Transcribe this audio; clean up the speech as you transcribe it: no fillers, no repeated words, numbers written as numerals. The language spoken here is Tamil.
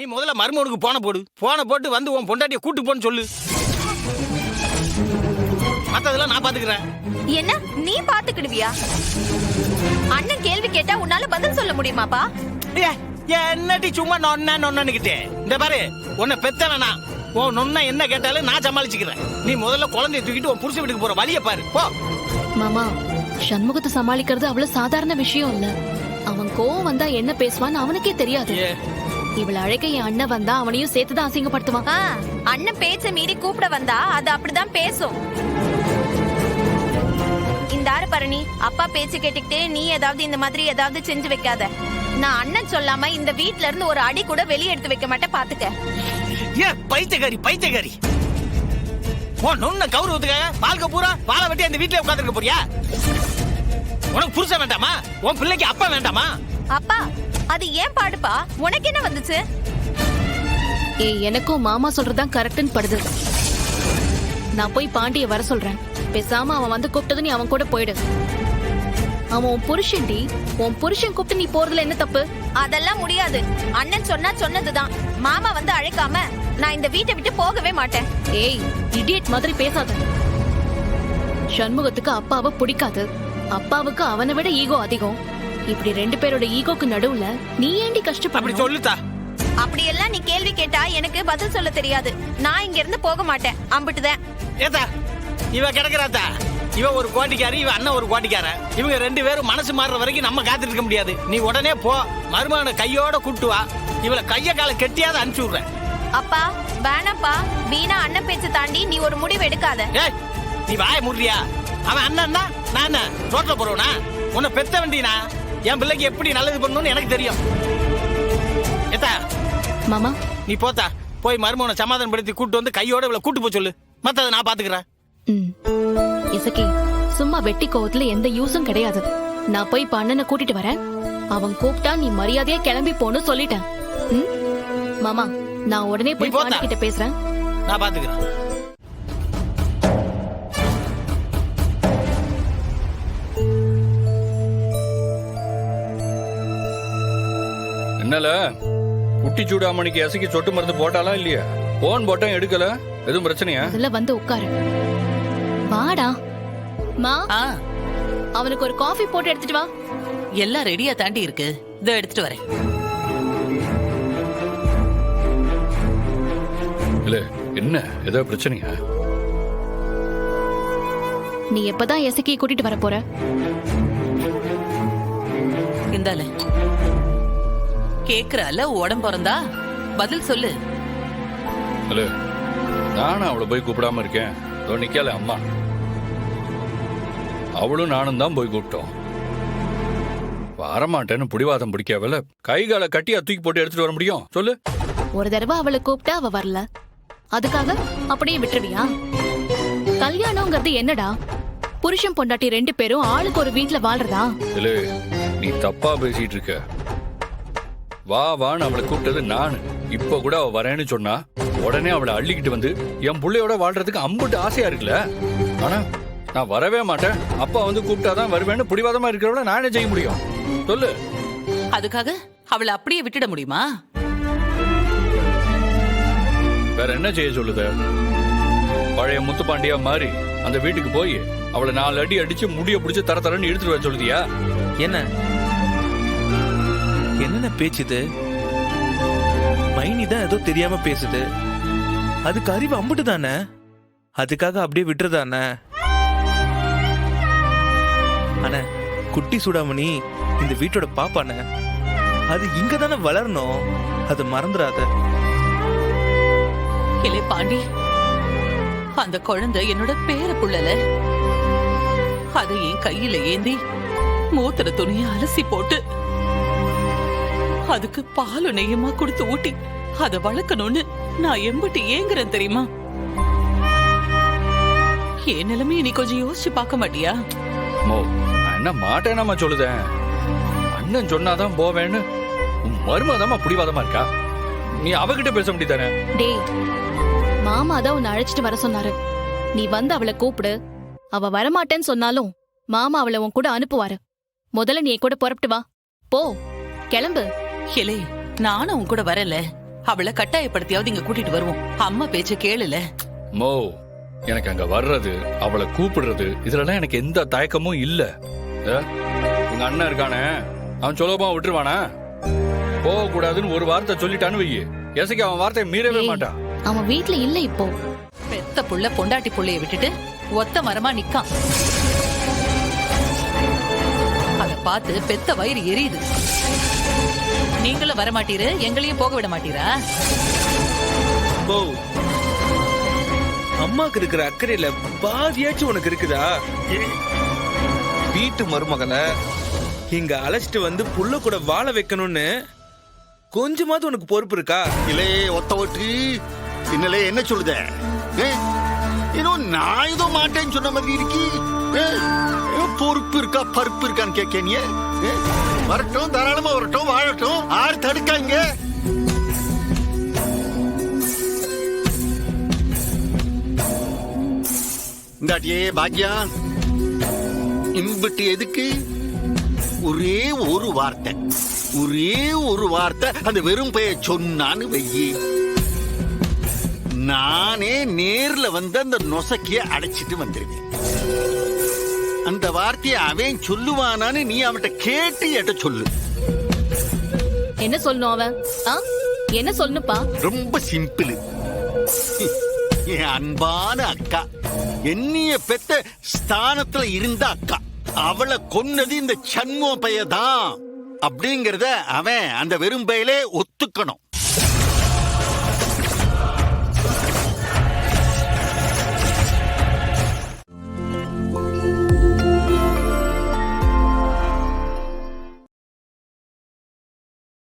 நீ முதல்ல மருமகனுக்கு போன போடு. போன போட்டு வந்து உன் பொண்டாட்டியை கூட்டு போன்னு சொல்லு. மத்ததெல்லாம் நான் பாத்துக்கிறேன். என்ன நீ பாத்துக்கிடுவியா? அண்ணன் கேள்வி கேட்டா உன்னால பதில் சொல்ல முடியுமாப்பா? என்னடி சும்மா நொன்னுக்கிட்டே? இந்த பாரு, உன்னை பெத்தவனா உன் நொன்ன என்ன கேட்டாலும் நான் சமாளிச்சுக்கிறேன். நீ முதல்ல குழந்தைய தூக்கிட்டு உன் புருஷ வீட்டுக்கு போற வழிய பாரு போ. மாமா, சண்முகத்தை சமாளிக்கிறது அவ்வளவு சாதாரண விஷயம் இல்ல. அவன் கோவம் வந்தா என்ன பேசுவான்னு அவனுக்கே தெரியாது. இவள அழைக்க என் அண்ணன் வந்தா அவனையும் சேர்த்துதான் அசிங்கப்படுத்துவான். அண்ணன் பேச்ச மீறி கூப்பிட வந்தா அது அப்படிதான் பேசும். இந்தாரு பரணி, அப்பா பேச்சு கேட்டுக்கிட்டே நீ ஏதாவது இந்த மாதிரி ஏதாவது செஞ்சு வைக்காத. நான் அண்ணன் சொல்லாம இந்த வீட்ல இருந்து ஒரு அடி கூட வெளியே எடுத்து வைக்க மாட்டேன், பாத்துக்க. பைத்தியக்காரி உன் நொன்ன கௌரவத்துக்காக வாழ்க்கை பூரா வாழ வெட்டி அந்த வீட்டுல உட்காந்துருக்க போறியா? உனக்கு புருஷன் வேண்டாமா? உன் பிள்ளைக்கு அப்பா வேண்டாமா? அப்பா, அது ஏன் பாடுப்பா? உனக்கு என்ன வந்துச்சு? எனக்கும் மாமா சொல்றதுதான் கரெக்ட்னு படுது. நான் போய் பாண்டிய வர சொல்றேன். பேசாம அவன் வந்து கூப்பிட்டது நீ அவன் கூட போயிடு. அவன் உன் புருஷன்டி. உன் புருஷன் கூப்பிட்டு நீ போறதுல என்ன தப்பு? அதெல்லாம் முடியாது. அண்ணன் சொன்னா சொன்னதுதான். மாமா வந்து அழைக்காம நான் இந்த வீட்டை விட்டு போகவே மாட்டேன். ஏய், இடியட் மாதிரி பேசாத. சண்முகத்துக்கு அப்பாவை பிடிக்காது. அப்பாவுக்கு அவனை விட ஈகோ அதிகம். இப்படி ரெண்டு பேரோட ஈகோக்கு நடுவுல நீ ஏண்டி கஷ்டப்பட? சொல்லுதா. அப்படி எல்லாம் நீ கேள்வி கேட்டா எனக்கு பதில் சொல்ல தெரியாது. நான் இங்க இருந்து போக மாட்டேன். அம்பிட்டுதான். ஏதா இவ கிடக்குறாத்தா. இவ ஒரு கோட்டிக்காரி, இவ அண்ணன் ஒரு கோட்டிக்கார. இவங்க ரெண்டு பேரும் மனசு மாறுற வரைக்கும் நம்ம காத்துட்டு இருக்க முடியாது. நீ உடனே போ, மருமகனை கையோட கூட்டு வா. இவளை கைய கால கெட்டியாத அனுப்பிச்சு விடுறேன். அப்பா வேணாப்பா, வீணா அண்ணன் பேச்ச தாண்டி நீ ஒரு முடிவு எடுக்காத. ஏய், நீ வாய முடியா? அவன் அண்ணன் தான், நான் ரோட்ல போறவனா? உன்னை பெத்த வேண்டினா என் பிள்ளைக்கு எப்படி நல்லது பண்ணணும்னு எனக்கு தெரியும். ஏத்தா மாமா, நீ போத்தா, போய் மருமகனை சமாதானம் படுத்தி கூட்டு வந்து கையோட இவளை கூட்டு போ சொல்லு. மத்ததை நான் பாத்துக்கிறேன். இசக்கி, சும்மா வெட்டி கோவத்துல எந்த யூஸும் கிடையாது. நான் போய் அண்ணனை கூட்டிட்டு வரேன். அவன் கூப்பிட்டா நீ மரியாதையா கிளம்பி போன்னு சொல்லிட்டேன். மாமா, நான் உடனே போய் பாண்டி கிட்ட பேசுறேன். நான் பாத்துக்கிறேன். என்னல குட்டி சூடாமணிக்கு எசைக்கு சொட்டு மருந்து போட்டாலா இல்லையா? போன் போட்டா எடுக்கல. எதுவும் பிரச்சனையா? அதுல வந்து உட்காரு. வாடா மா, அவனுக்கு ஒரு காஃபி போட்டு எடுத்துட்டு வா. எல்லாம் ரெடியா தாண்டி இருக்கு. இதோ எடுத்துட்டு வரேன். இல்ல என்ன ஏதோ பிரச்சனையா? நீ எப்பதான் எசக்கி கூட்டிட்டு வர போற? இந்தால கேக்குறால உடம்பு பிறந்தா பதில் சொல்லு. இல்ல நானும் அவளை போய் கூப்பிடாம இருக்கேன். நிக்கல அம்மா, அவளும் நானும் தான் போய் கூப்பிட்டோம். வரமாட்டேன்னு புடிவாதம் பிடிக்கவில்ல. கை காலை கட்டி தூக்கி போட்டு எடுத்துட்டு வர முடியும் சொல்லு? ஒரு தடவை அவளை கூப்பிட்டா அவ வரல, அதுக்காக அப்படியே விட்டுருவியா? கல்யாணம்ங்கிறது என்னடா? புருஷன் பொண்டாட்டி ரெண்டு பேரும் ஆளுக்கு ஒரு வீட்டுல வாழ்றதா? இல்ல நீ தப்பா பேசிட்டு இருக்க. வா வான்னு அவளை கூப்பிட்டது நானு. இப்ப கூட அவ வரேன்னு சொன்னா உடனே அவளை அள்ளிக்கிட்டு வந்து என் பிள்ளையோட வாழ்றதுக்கு அம்புட்டு ஆசையா இருக்குல்ல. ஆனா நான் வரவே மாட்டேன், அப்பா வந்து கூப்பிட்டாதான் வருவேன்னு புடிவாதமா இருக்கிறவள நானே செய்ய முடியும் சொல்லு? அதுக்காக அவளை அப்படியே விட்டுட முடியுமா? வேற என்ன செய்ய சொல்லுத? பழைய முத்துப்பாண்டியா மாறி அந்த வீட்டுக்கு போய் அவளை 4 அடி அடிச்சு முடிய பிடிச்சு தர தரன்னு எடுத்துட்டு வர சொல்லுதியா? என்ன பேச்சுது? மைனி தான் ஏதோ தெரியாம பேசுது. அதுக்கு அறிவு அம்புட்டு தானே, அதுக்காக அப்படியே விட்டுறதானே? அண்ணா, குட்டி சூடாமணி இந்த வீட்டோட பாப்பானே, அது இங்க தானே வளரணும், அது மறந்துடாத. இல்லை பாண்டி, அந்த குழந்தை என்னோட பேர புள்ளல. அதை என் கையில ஏந்தி மூத்திர துணியை அலசி போட்டு அதுக்கு பாலும் நெய்யுமா கொடுத்து ஊட்டி அதை வளர்க்கணும்னு நான் எம்பிட்டு ஏங்குறேன் தெரியுமா? என் நிலைமையை நீ கொஞ்சம் யோசிச்சு பார்க்க மாட்டியா? என்ன மாட்டேனாமா சொல்லுதேன். அண்ணன் சொன்னாதான் போவேன்னு மருமதாமா புடிவாதமா இருக்கா. நீ அவகிட்ட பேச முடியுதானே? டேய், மாமா தான் உன்னை அழைச்சிட்டு வர சொன்னாரு. நீ வந்து அவளை கூப்பிடு. அவ வரமாட்டேன்னு சொன்னாலும் மாமா அவளை உன் கூட அனுப்புவாரு. முதல்ல நீ கூட புறப்பட்டு வா. போ, கிளம்பு. இலே, நானும் உன் கூட வரல. அவளை கட்டாயப்படுத்தியாவது இங்க கூட்டிட்டு வருவோம். அம்மா பேச்ச கேளுல. மோ, எனக்கு அங்க வர்றது, அவளை கூப்பிடுறது, இதுலலாம் எனக்கு எந்த தயக்கமும் இல்ல. உங்க அண்ணன் இருக்கானே, அவன் சுலபமா விட்டுருவானா? போக கூடாதுன்னு ஒரு வார்த்தை சொல்லிட்டான்னு வையே, எசைக்கு அவன் வார்த்தையை மீறவே மாட்டான். அவன் வீட்ல இல்ல இப்போ. பெத்த புள்ள பொண்டாட்டி புள்ளைய விட்டுட்டு ஒத்த மரமா நிக்கான். அத பார்த்து பெத்த வயிறு எரியுது. நீங்களும் வரமாட்டீரு, எங்களையும் போக விட மாட்டீரா? போ, அம்மாக்கு இருக்கிற அக்கறையில பாதியாச்சும் உனக்கு இருக்குதா? வீட்டு மருமகளை இங்க அழைச்சிட்டு வந்து புள்ள கூட வாழ வைக்கணும்னு கொஞ்சமாவது உனக்கு பொறுப்பு இருக்கா? இல்லே ஒத்த ஓட்டு இன்னலே என்ன சொல்லுத? இன்னும் நான் ஏதோ மாட்டேன்னு சொன்ன மாதிரி இருக்கி. பொறுப்பு இருக்கா பருப்பு இருக்கான்னு கேட்க நீ? வரட்டும், தாராளமா வரட்டும், வாழட்டும். ஆறு தடுக்காங்க. இந்தாட்டியே பாக்யா, இம்பிட்டு எதுக்கு? ஒரே ஒரு வார்த்தை, ஒரே ஒரு வார்த்தை அந்த வெறும் பெய சொன்னான்னு வெயி, நானே நேர்ல வந்து அந்த நொசக்கிய அடைச்சிட்டு வந்திருக்கேன். அந்த வார்த்தையை அவன் சொல்லுவானான்னு நீ அவன்கிட்ட கேட்டு எட்ட சொல்லு. என்ன சொல்லணும் அவன்? என்ன சொல்லணுப்பா? ரொம்ப சிம்பிள். என் அன்பான அக்கா, என்னைய பெத்த ஸ்தானத்துல இருந்த அக்கா, அவளை கொன்னது இந்த சண்முக பையதான் அப்படிங்கறத அவன் அந்த வெறும் பையிலே ஒத்துக்கணும்.